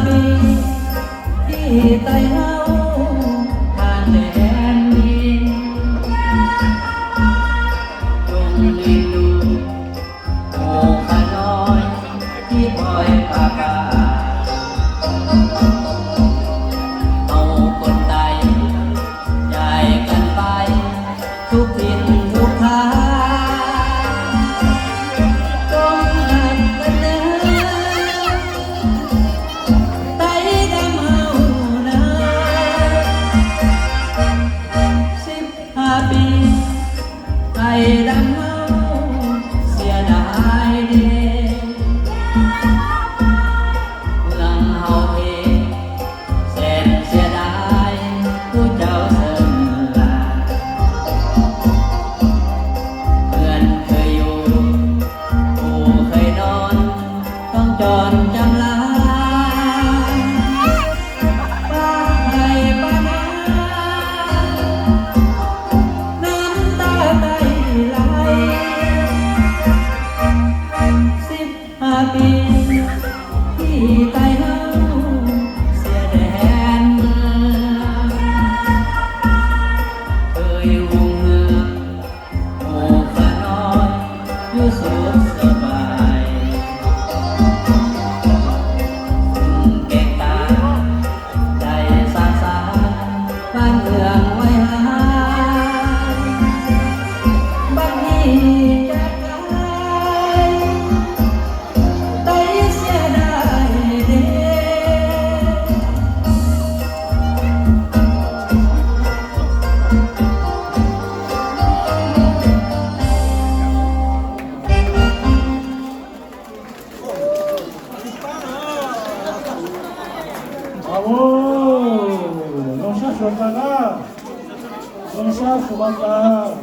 ปีที่ไต่เฮาผ่านแดนดินจงเลี้ยงดูโอ้ข้าน้อยที่คอยป่าเอาคนไทยใหญ่กันไปทุกทิศทุกทางจงหักกันเด้อไต่ดำเฮานะ15 ปีไต่ดำเฮาเสียดายเด้เมืองเฮาเองแสนเสียดายผู้เจ้าเสมอเพื่อนเคยอยู่ผู้เคยนอนต้องจรจำลาป้าให้ป้านาน้ำตาไหล15 ปีที่ไต่เฮาเสียแดนเมืองเคยห่วงเมืองโอ้ข้าน้อยอยู่สุขสบายเก่งตาใจสาสารบ้านเมืองไว้หาบัดนี้จากไกลไต่เสียดายเด้Bravo! Jean-Charles Chopin, Jean-Charles Chopin.